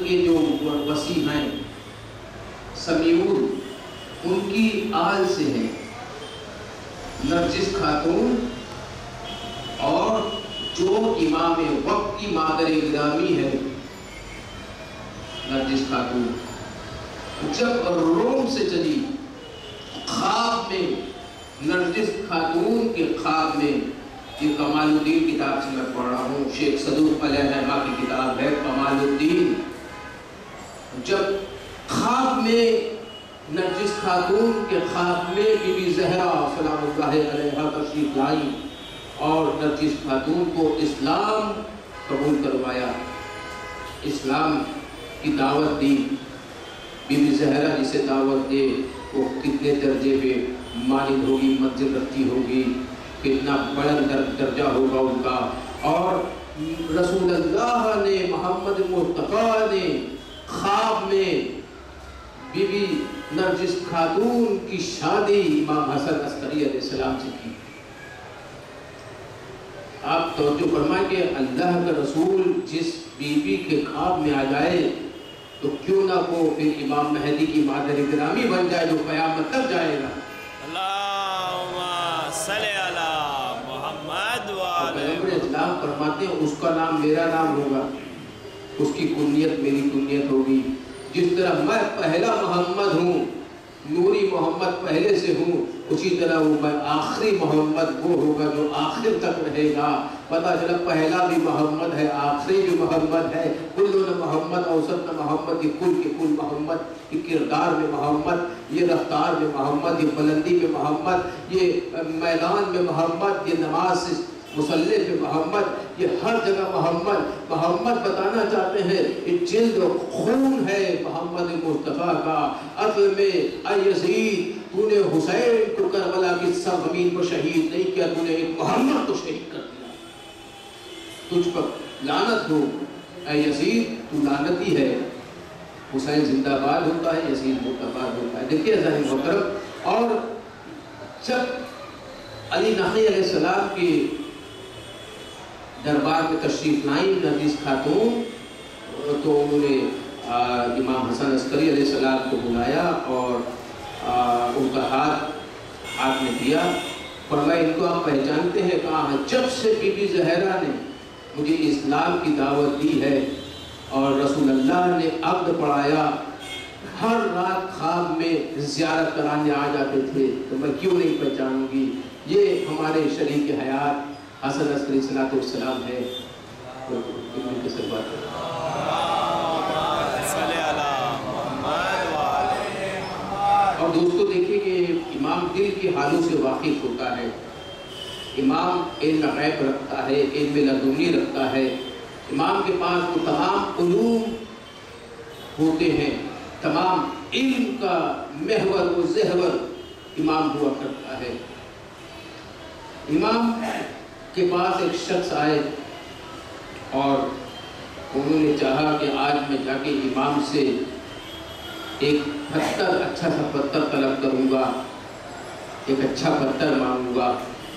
کے جو وسیع ہیں سمیعون ان کی آل سے ہیں نرجس خاتون، اور جو امام وقت کی مادر گرامی ہے نرجس خاتون جب روم سے چلی خواب میں، نرجس خاتون کے خواب میں، یہ کمال الدین کتاب سے میں پڑھ رہا ہوں، شیخ صدوق علیہ رحمہ کی کتاب ہے کمال الدین، جب خواب میں نرجس خاتون کے خواب میں بی بی زہرا سلام اللہ علیہا تشریف لائی اور نرجس خاتون کو اسلام قبول کروایا، اسلام کی دعوت دی۔ بی بی زہرا جسے دعوت دے وہ کتنے درجے پہ مالک ہوگی، منزل رکھتی ہوگی، کتنا بلند درجہ ہوگا ان کا، اور رسول اللہ نے محمد مصطفیٰ نے خواب میں بی بی نرجس خاتون کی شادی امام حسن عسکری علیہ السلام سے کی۔ آپ توجہ فرمائیں کہ اللہ کا رسول جس بی بی کے خواب میں آ جائے تو کیوں نہ وہ پھر امام مہدی کی مادر گرامی بن جائے جو قیامت تک جائے گا۔ اللہم صلی علی محمد پیغمبر اسلام فرماتے ہیں اس کا نام میرا نام ہوگا، اس کی کنیت میری کنیت ہوگی، جس طرح میں پہلا محمد ہوں، نوری محمد پہلے سے ہوں، اسی طرح وہ میں آخری محمد وہ ہوگا جو آخر تک رہے گا۔ پتہ چلا پہلا بھی محمد ہے، آخری بھی محمد ہے، کلو نہ محمد اوسط نہ محمد، یہ کل کے کل محمد، یہ کردار میں محمد، یہ رفتار میں محمد، یہ بلندی میں محمد، یہ میدان میں محمد، یہ نماز مصلی پہ محمد، یہ ہر جگہ محمد۔ محمد بتانا چاہتے ہیں یہ جلد و خون ہے محمد مصطفیٰ کا۔ اصل میں اے یزید تو نے حسین کو کربلا کی سرزمین کو شہید نہیں کیا، تو نے ایک محمد کو شہید کر دیا، تجھ پر لعنت ہو اے یزید، تو لعنتی ہے۔ حسین زندہ باد ہوتا ہے، یزید مردہ باد ہوتا ہے۔ دیکھیے عزیزان محترم، اور جب علی نقی علیہ السلام کی دربار میں تشریف لائیں نرجس خاتون تو انہوں نے امام حسن عسکری علیہ السلام کو بلایا اور ان کا ہاتھ میں دیا، فرمایا ان کو آپ پہچانتے ہیں؟ کہا جب سے بی بی زہرا نے مجھے اسلام کی دعوت دی ہے اور رسول اللہ نے عقد پڑھایا، ہر رات خواب میں زیارت کرانے آ جاتے تھے، تو میں کیوں نہیں پہچانوں گی؟ یہ ہمارے شریک حیات حسن عسکری صلاۃ والسلام ہے۔ اور دوستو دیکھیں کہ امام دل کی حالوں سے واقف ہوتا ہے، امام علم غیب رکھتا ہے، علم لدنی رکھتا ہے، امام کے پاس تو تمام علوم ہوتے ہیں، تمام علم کا محور و زہور امام ہوا کرتا ہے۔ امام کے پاس ایک شخص آئے اور انہوں نے چاہا کہ آج میں جا کے امام سے ایک پتھر، اچھا سا پتھر طلب کروں گا، ایک اچھا پتھر مانگوں گا۔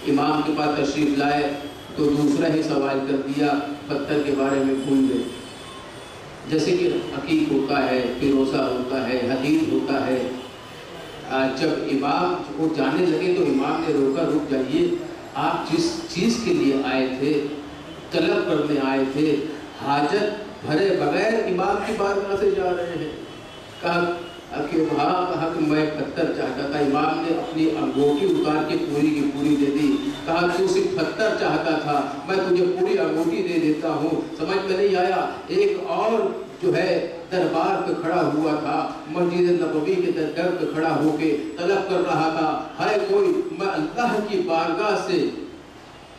امام کے پاس تشریف لائے تو دوسرا ہی سوال کر دیا، پتھر کے بارے میں بھول گئے، جیسے کہ حقیق ہوتا ہے، فیروزہ ہوتا ہے، حدید ہوتا ہے۔ جب امام وہ جانے لگے تو امام نے روکا، رک جائیے، آپ جس چیز کے لیے آئے تھے، طلب کرنے آئے تھے، حاجت بھرے بغیر امام کی بارگاہ سے جا رہے ہیں؟ کہا کہ وہاں کہا کہ میں پتھر چاہتا تھا۔ امام نے اپنی انگوٹھی اتار کے پوری کی پوری دے دی، کہا تو صرف پتھر چاہتا تھا، میں تجھے پوری انگوٹھی دے دیتا ہوں۔ سمجھ میں نہیں آیا؟ ایک اور جو ہے دربار پہ کھڑا ہوا تھا، مسجد نبوی کے در پہ کھڑا ہو کے طلب کر رہا تھا، ہائے کوئی میں اللہ کی بارگاہ سے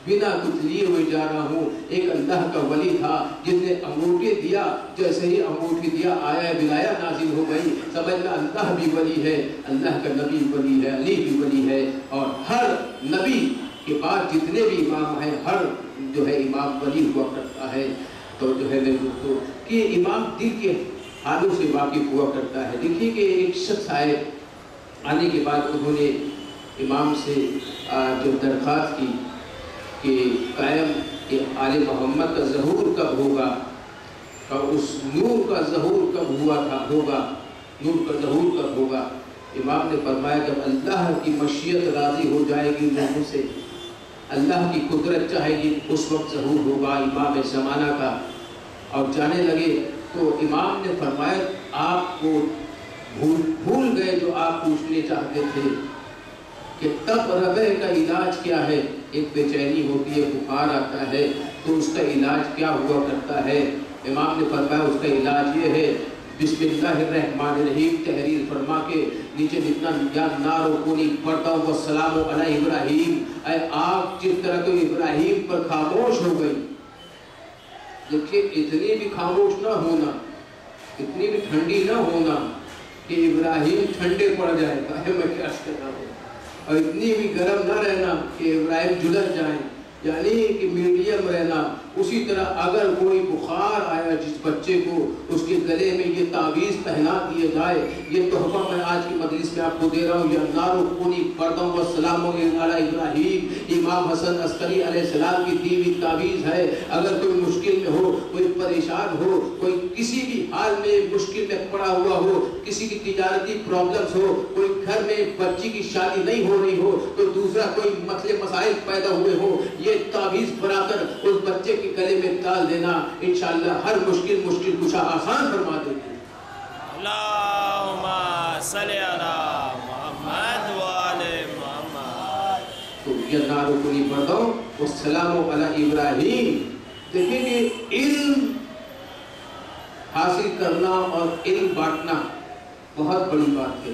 بنا کچھ لیے ہوئے جا رہا ہوں۔ ایک اللہ کا ولی تھا جس نے انگوٹھی دیا، جیسے ہی انگوٹھی دیا آیا ولایہ نازل ہو گئی۔ سمجھنا اللہ بھی ولی ہے، اللہ کا نبی ولی ہے، علی بھی ولی ہے، اور ہر نبی کے بعد جتنے بھی امام ہیں ہر جو ہے امام ولی ہوا کرتا ہے۔ تو جو ہے میرے دوستو کہ امام دل کے حالوں سے واقف ہوا کرتا ہے۔ دیکھیے کہ ایک شخص آنے کے بعد انہوں نے امام سے جو درخواست کی کہ قائم کہ آل محمد کا ظہور کب ہوگا، کہ اس نور کا ظہور کب ہوگا، نور کا ظہور کب ہوگا؟ امام نے فرمایا جب اللہ کی مشیت راضی ہو جائے گی لوگوں سے، اللہ کی قدرت چاہے گی، اس وقت ظہور ہوگا امام زمانہ کا۔ اور جانے لگے تو امام نے فرمایا آپ کو بھول گئے جو آپ پوچھنے چاہتے تھے کہ تب ربے کا علاج کیا ہے؟ ایک بے چینی ہوتی ہے، بخار آتا ہے تو اس کا علاج کیا ہوا کرتا ہے؟ امام نے فرمایا اس کا علاج یہ ہے بسم اللہ الرحمن الرحیم تحریر فرما کے نیچے جتنا یا نار و کونی پڑھتا ہوں والسلام علی ابراہیم، اے آگ جس طرح تو ابراہیم پر خاموش ہو گئی۔ دیکھیے اتنی بھی خاموش نہ ہونا، اتنی بھی ٹھنڈی نہ ہونا کہ ابراہیم ٹھنڈے پڑ جائے گا، میں کیا کر رہا ہوں، اور اتنی بھی گرم نہ رہنا کہ ابراہیم جلد جائیں، یعنی کہ میڈیم رہنا۔ اسی طرح اگر کوئی بخار آیا جس بچے کو، اس کے گلے میں یہ تعویذ پہنا دیے جائے، یہ تحفہ میں آج کی مجلس میں آپ کو دے رہا ہوں، یا نارو کونی پڑھتا ہوں والسلام علی ابراہیم، امام حسن عسکری علیہ السلام کی دی ہوئی تعویذ ہے۔ اگر کوئی مشکل میں ہو، کوئی پریشان ہو، کوئی کسی بھی حال میں مشکل میں پڑا ہوا ہو، کسی کی تجارتی پرابلمز ہو، کوئی گھر میں بچی کی شادی نہیں ہو رہی ہو، کوئی دوسرا کوئی مسئلے مسائل پیدا ہوئے ہو، یہ تعویذ بنا کر اس بچے کے گلے میں ڈال دینا، انشاءاللہ ہر مشکل کشا آسان فرما دے گی۔ اللہم صلی علی محمد وآل محمد۔ تو یہ نارو کنی پڑھتا ہوں والسلام علی ابراہیم۔ دیکھیں کہ علم حاصل کرنا اور علم بانٹنا بہت بڑی بات ہے۔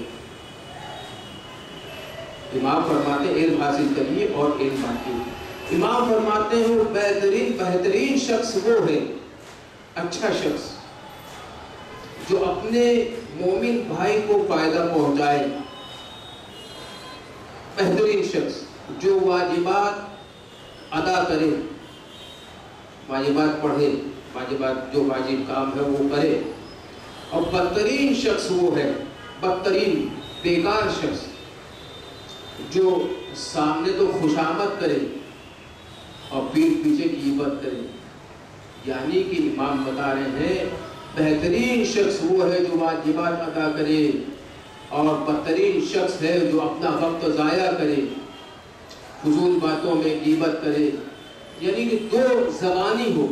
امام فرماتے ہیں علم حاصل کریے اور علم بانٹیے۔ امام فرماتے ہیں بہترین شخص وہ ہے، اچھا شخص جو اپنے مومن بھائی کو فائدہ پہنچائے، بہترین شخص جو واجبات ادا کرے، واجبات پڑھے، واجبات جو واجب کام ہے وہ کرے، اور بدترین شخص وہ ہے، بدترین بیکار شخص جو سامنے تو خوشامد کرے اور پیٹھ پیچھے غیبت کرے۔ یعنی کہ امام بتا رہے ہیں بہترین شخص وہ ہے جو واجبات ادا کرے، اور بدترین شخص ہے جو اپنا وقت ضائع کرے، فضول باتوں میں غیبت کرے۔ یعنی کہ دو زبانی ہو،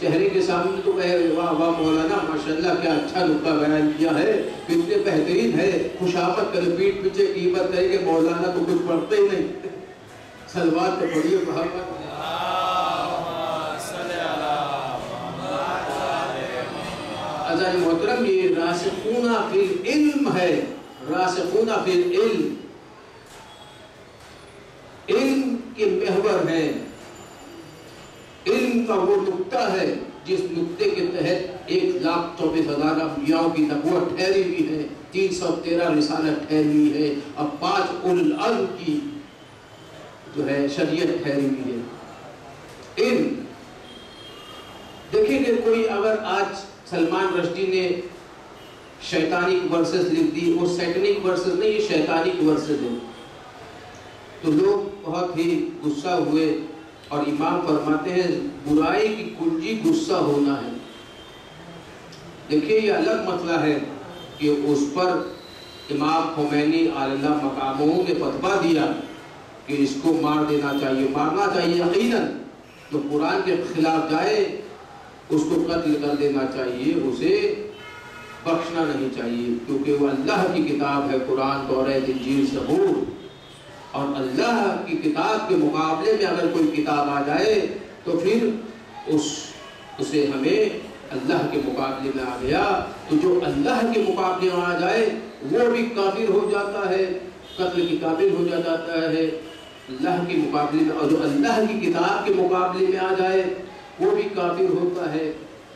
چہرے کے سامنے تو کہے واہ واہ مولانا ماشاءاللہ کیا اچھا نکتہ بیان کیا ہے، کتنے بہترین ہے، خوشامد کرے، پیٹھ پیچھے غیبت کرے کہ مولانا تو کچھ پڑھتے ہی نہیں۔ سلوات تو پڑھیے محمد۔ عزیز محترم یہ راسخون فی العلم ہے، راسخون فی العلم، علم کے محور ہے، علم کا وہ نقطہ ہے جس نقطے کے تحت 1,24,000 انبیاء کی نبوت ٹھہری ہوئی ہے، 313 رسالت ٹھہری ہوئی ہے، اور 5 اولو العزم کی جو ہے شریعت ٹھہری ہوئی ہے۔ علم دیکھیں کہ کوئی اگر آج سلمان رشدی نے شیطانک ورسز لکھ دی، وہ سیٹنک ورسز نہیں، یہ شیطانک ورسز ہے، تو لوگ بہت ہی غصہ ہوئے، اور امام فرماتے ہیں برائی کی کنجی غصہ ہونا ہے۔ دیکھیے یہ الگ مسئلہ ہے کہ اس پر امام خمینی علیہ اللہ مقاموں نے فتویٰ دیا کہ اس کو مار دینا چاہیے، مارنا چاہیے یقیناً، جو قرآن کے خلاف جائے اس کو قتل کر دینا چاہیے، اسے بخشنا نہیں چاہیے، کیونکہ وہ اللہ کی کتاب ہے، قرآن، توریت، انجیل، زبور، اور اللہ کی کتاب کے مقابلے میں اگر کوئی کتاب آ جائے تو پھر اسے ہمیں اللہ کے مقابلے میں آ گیا، تو جو اللہ کے مقابلے میں آ جائے وہ بھی کافر ہو جاتا ہے، قتل کی قابل ہو جاتا ہے اللہ کے مقابلے میں، اور جو اللہ کی کتاب کے مقابلے میں آ جائے وہ بھی کافر ہوتا ہے،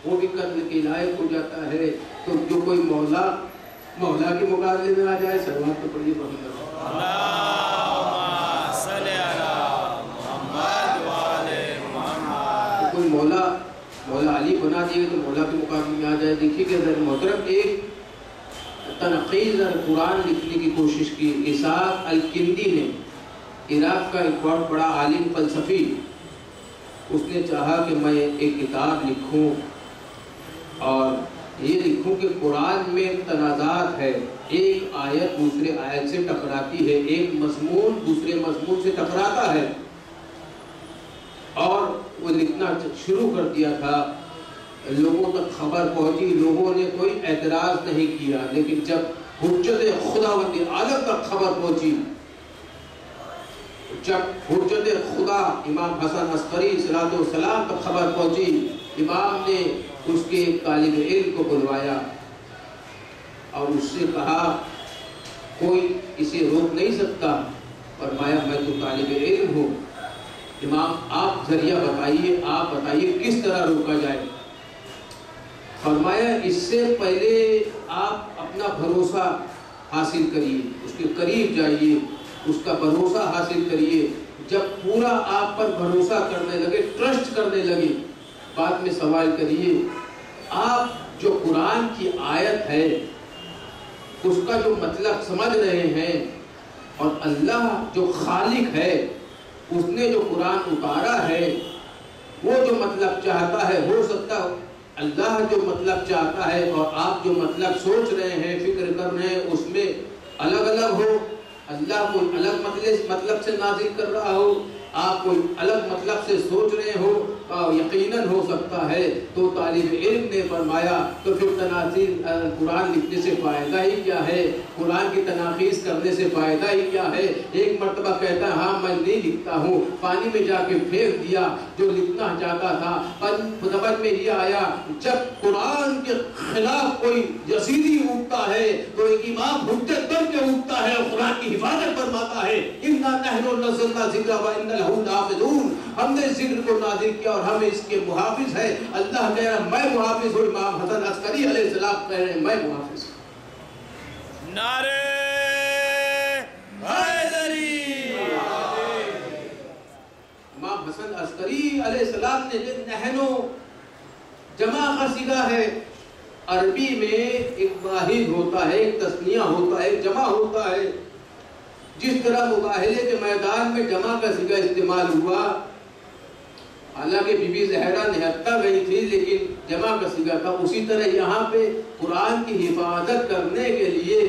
وہ بھی قتل کے لائق ہو جاتا ہے۔ تو جو کوئی مولا کے مقابلے میں آ جائے، سلوات تو پڑھیے محمد۔ کوئی مولا علی بنا دیے تو مولا کے مقابلے میں آ جائے۔ دیکھیے کہ حضرت محترم ایک تنقید قرآن لکھنے کی کوشش کی، اسحاق الکندی نے، عراق کا ایک بہت بڑا عالم فلسفی، اس نے چاہا کہ میں ایک کتاب لکھوں اور یہ لکھوں کہ قرآن میں تنازعات ہے، ایک آیت دوسرے آیت سے ٹکراتی ہے، ایک مضمون دوسرے مضمون سے ٹکراتا ہے، اور وہ لکھنا شروع کر دیا تھا۔ لوگوں تک خبر پہنچی، لوگوں نے کوئی اعتراض نہیں کیا، لیکن جب حجت خداوند عالم تک خبر پہنچی، جب حجت خدا امام حسن عسکری صلوات والسلام تک خبر پہنچی، امام نے اس کے ایک طالب علم کو بلوایا اور اس سے کہا کوئی اسے روک نہیں سکتا، فرمایا میں تو طالب علم ہوں، امام آپ ذریعہ بتائیے، آپ بتائیے کس طرح روکا جائے۔ فرمایا اس سے پہلے آپ اپنا بھروسہ حاصل کریے، اس کے قریب جائیے، اس کا بھروسہ حاصل کریے، جب پورا آپ پر بھروسہ کرنے لگے، ٹرسٹ کرنے لگے، بعد میں سوال کریے آپ جو قرآن کی آیت ہے اس کا جو مطلب سمجھ رہے ہیں، اور اللہ جو خالق ہے اس نے جو قرآن اتارا ہے وہ جو مطلب چاہتا ہے، ہو سکتا ہے اللہ جو مطلب چاہتا ہے اور آپ جو مطلب سوچ رہے ہیں، فکر کر رہے ہیں، اس میں الگ الگ ہو، اللہ کوئی الگ مطلب سے نازل کر رہا ہو، آپ کوئی الگ مطلب سے سوچ رہے ہو، یقیناً ہو سکتا ہے۔ تو طالب علم نے فرمایا تو پھر تنازل قرآن لکھنے سے فائدہ ہی کیا ہے، قرآن کی تناقیض کرنے سے فائدہ ہی کیا ہے۔ ایک مرتبہ کہتا ہے ہاں میں نہیں لکھتا ہوں، پانی میں جا کے پھینک دیا جو لکھنا چاہتا تھا۔ پر سمجھ میں یہ آیا جب قرآن کے خلاف کوئی یزیدی اٹھتا ہے تو ایک امام حجت بن کے اٹھتا ہے اور قرآن کی حفاظت فرماتا ہے، اِنَّا نَحْنُ نَزَّلْنَا الذِّكْرَ وَإِنَّا لَهُ لَحَافِظُونَ، ہم نے ذکر کو نازل کیا اور ہم اس کے محافظ ہیں۔ اللہ کہہ رہا میں محافظ ہوں، امام حسن عسکری علیہ السلام کہہ رہے ہیں میں محافظ ہوں۔ نعرے حیدری، امام حسن عسکری علیہ السلام نے نحنو جمع کا صیغہ ہے، عربی میں ایک واحد ہوتا ہے، ایک تثنیہ ہوتا ہے، جمع ہوتا ہے۔ جس طرح مباہلے کے میدان میں جمع کا صیغہ استعمال ہوا، حالانکہ بی بی زہرا نہتہ گئی تھی لیکن جمع کا صیغہ تھا، اسی طرح یہاں پہ قرآن کی حفاظت کرنے کے لیے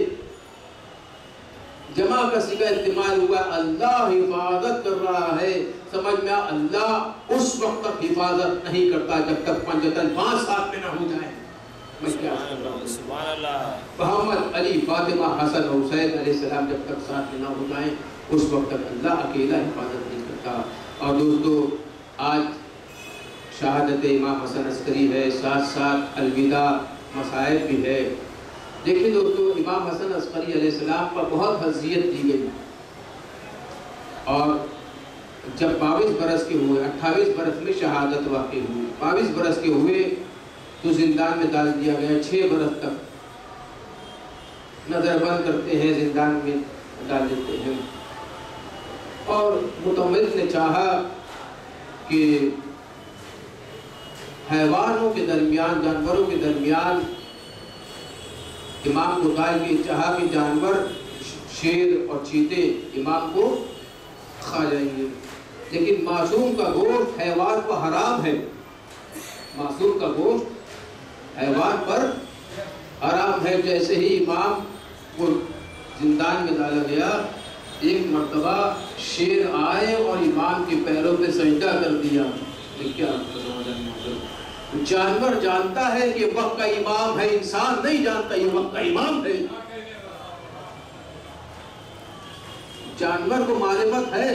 جمع کا صیغہ استعمال ہوا۔ اللہ حفاظت کر رہا ہے، سمجھ میں اللہ اس وقت تک حفاظت نہیں کرتا جب تک پنجتن 5 ساتھ میں نہ ہو جائے۔ سبحان اللہ، محمد علی فاطمہ حسن حسین علیہ السلام جب تک ساتھ میں نہ ہو جائیں اس وقت تک اللہ اکیلا حفاظت نہیں کرتا۔ اور دوستو آج شہادت امام حسن عسکری ہے، ساتھ ساتھ الوداع مصائب بھی ہے۔ دیکھیں دوستو امام حسن عسکری علیہ السلام پر بہت حیثیت دی گئی، اور جب 22 برس کے ہوئے، 28 برس میں شہادت واقع ہوئی، 22 برس کے ہوئے تو زندان میں ڈال دیا گیا، 6 برس تک نظر بند کرتے ہیں، زندان میں ڈال دیتے ہیں۔ اور متولد نے چاہا کہ حیوانوں کے درمیان، جانوروں کے درمیان امام کو ڈال کے چاہا کہ جانور شیر اور چیتے امام کو کھا جائیں گے، لیکن معصوم کا گوشت حیوان کو حرام ہے، معصوم کا گوشت حیوان پر حرام ہے۔ جیسے ہی امام کو زندان میں ڈالا گیا، ایک مرتبہ شیر آئے اور امام کے پیروں پہ سجدہ کر دیا۔ کیا جانور جانتا ہے کہ وقت کا امام ہے، انسان نہیں جانتا یہ وقت کا امام ہے۔ جانور کو معرفت ہے،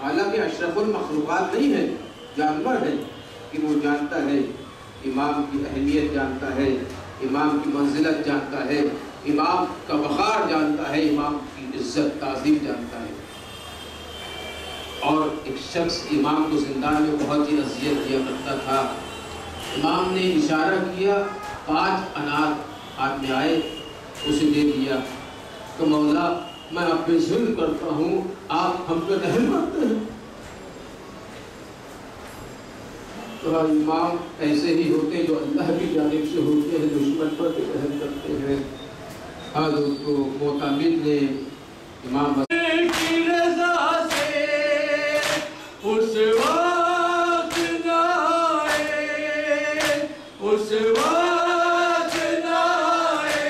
حالانکہ اشرف المخلوقات نہیں ہے، جانور ہے، کہ وہ جانتا ہے امام کی اہمیت، جانتا ہے امام کی منزلت، جانتا ہے امام کا وقار، جانتا ہے امام کی عزت تعظیم جانتا ہے۔ اور ایک شخص امام کو زندان میں بہت ہی اذیت دیا کرتا تھا، امام نے اشارہ کیا، 5 انار ہاتھ میں آئے، اسے دے دیا، تو مولا میں آپ پہ ظلم کرتا ہوں، آپ ہم پہ رحم کرتے ہیں۔ تو امام ایسے ہی ہوتے جو اللہ کی جانب سے ہوتے ہیں، دشمن پر رحم کرتے ہیں۔ حضرت کو معتمد نے امام کی رضا سے اس وقت اس وقت نہ آئے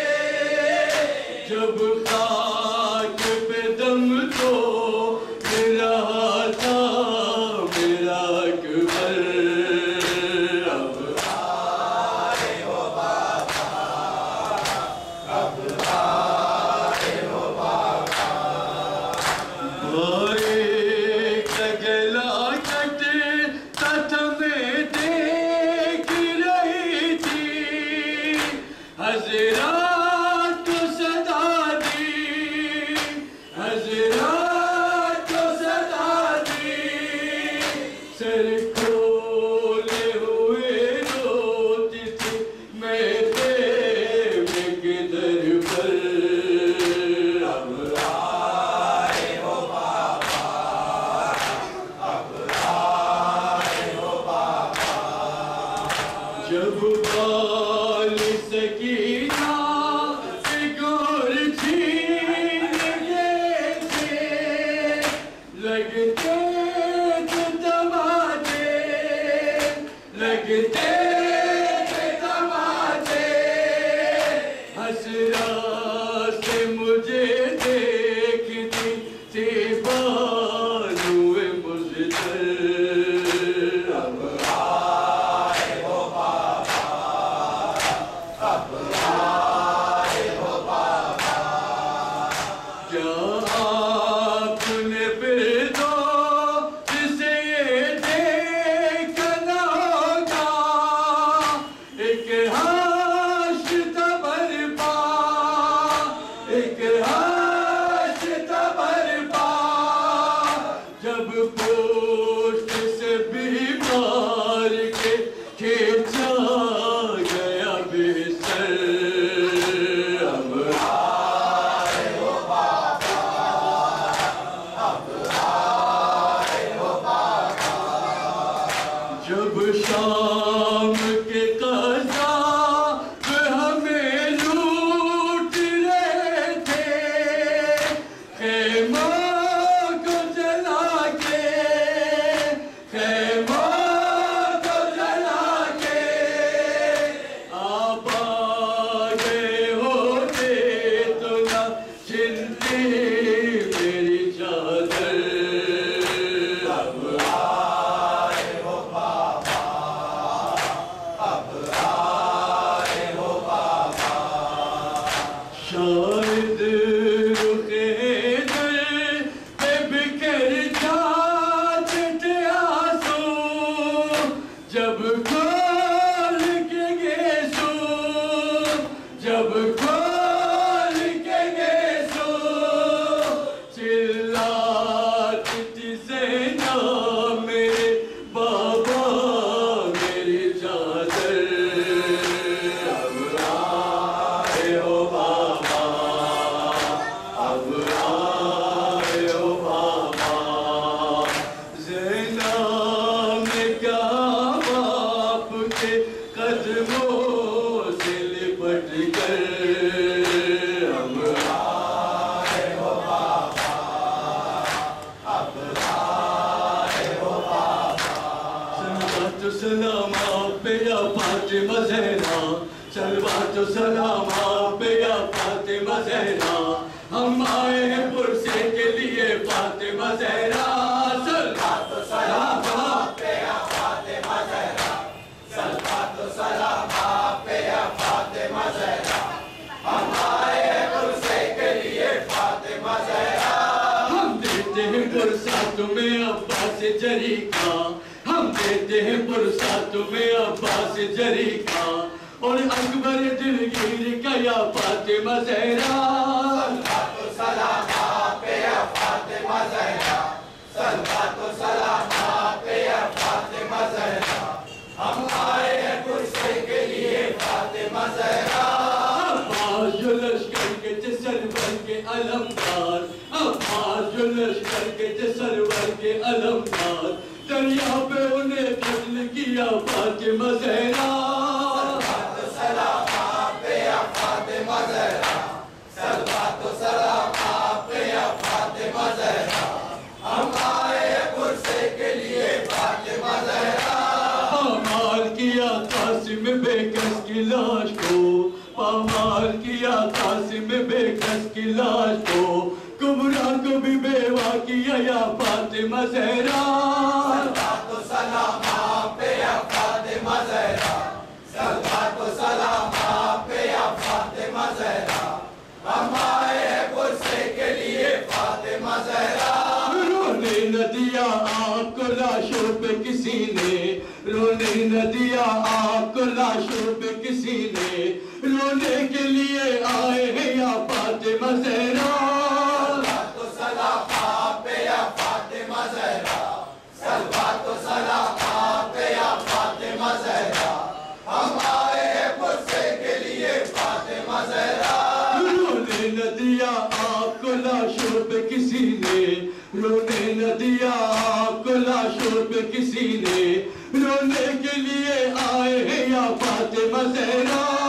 جب خاک پہ دم تو رہا تھا میرا اکبر اب آئے ہو بابا اب آئے ہو بابا بھائی کا گلا کٹتا تھا میں دیکھ رہی تھی حضرات کو صدا دی حضرات کو صدا دی سر کھولے ہوئے روتی تھی میں خیمے کے در پر اب آئے ہو بابا اب آئے ہو بابا جب بال سکینہ سے گور چھین گئے تھے لگتے تھے تماچے لگتے تھے تماچے حسرات سے مجھے دیکھتی تھی بانوئے مزدر اب آئے ہو بابا اب آئے ہو بابا کیا آپ نے پھر دو جسے یہ دیکھا نہ ہوگا ایک حاشتا برپا ایک حاشتا برپا جب پوشت سے بیمار کے کھینچا گیا بستر اب آئے ہو بابا اب آئے ہو بابا جب شام کے قذاب ہمیں لوٹ رہے تھے خیمہ کو جلا کے خیمہ کو جلا کے آپ آ گئے ہوتے تو نہ چھلتی میری چادر اب آئے ہو بابا اب آئے ہو بابا شاید رخ حیدر پہ بکھر جاتے تھے آنسو جب کھول کے گیسو جب کھول کے گیسو چلاتی تھی زینب میرے بابا میری چادر اب آئے ہو بابا اب آئے ہو بابا زینب نے کہا باپ کے قدموں سے لپٹ کر اب آئے ہو بابا اب آئے ہو بابا صلوات و سلام آپ پہ یا فاطمہ زہرا صلوات و سلام آپ پہ یا فاطمہ زہرا ہم آئے ہیں پرسے کے لیے فاطمہ زہرا صلوات و سلام آپ پہ یا فاطمہ زہرا صلوات و سلام آپ پہ یا فاطمہ زہرا ہم آئے ہیں پرسے کے لیے فاطمہ زہرا ہم دیتے ہیں پرسہ تمہیں عباس جری کا ہم دیتے ہیں پرسہ تمہیں عباس جری کا اور اکبر دلگیر کا یا فاطمہ زہرا صلوات و سلام آپ پہ یا فاطمہ زہرا صلوات و سلام آپ پہ یا فاطمہ زہرا ہم آئے ہیں پرسے کے لیے فاطمہ زہرا عباس جو لشکر کے تھے سرور کے علمدار عباس جو لشکر کے تھے سرور کے علمدار دریا پہ انہیں قتل کیا فاطمہ زہرا صلوات و سلام آپ پہ یا فاطمہ زہرا صلوات و سلام آپ پہ یا فاطمہ زہرا ہم آئے پرسے کے لیے فاطمہ زہرا ہمار بے کس کی لاش کو پامال کیا قاسم بے کس کی لاش کو کبرا کو بھی بیوہ کیا یا فاطمہ زہرا صلوات و سلام آپ پہ یا فاطمہ زہرا صلوات و سلام آپ پہ یا فاطمہ زہرا ہم آئے ہیں غصے کے لیے فاطمہ زہرا رونے نہ دیا آپ کو لاشوں پہ کسی نے رونے نہ دیا آپ کو لاشوں پہ کسی نے رونے کے لیے آئے ہیں یا فاطمہ زہرا صلوات و سلام آپ پہ یا فاطمہ زہرا صلوات و سلام آپ پہ یا فاطمہ زہرا ہم آئے ہیں غصے کے لیے فاطمہ زہرا رونے نہ دیا آپ کو لاشوں پہ کسی نے رونے نہ دیا آپ کو لاشوں پہ کسی نے رونے کے لیے آئے ہیں یا فاطمہ زہرا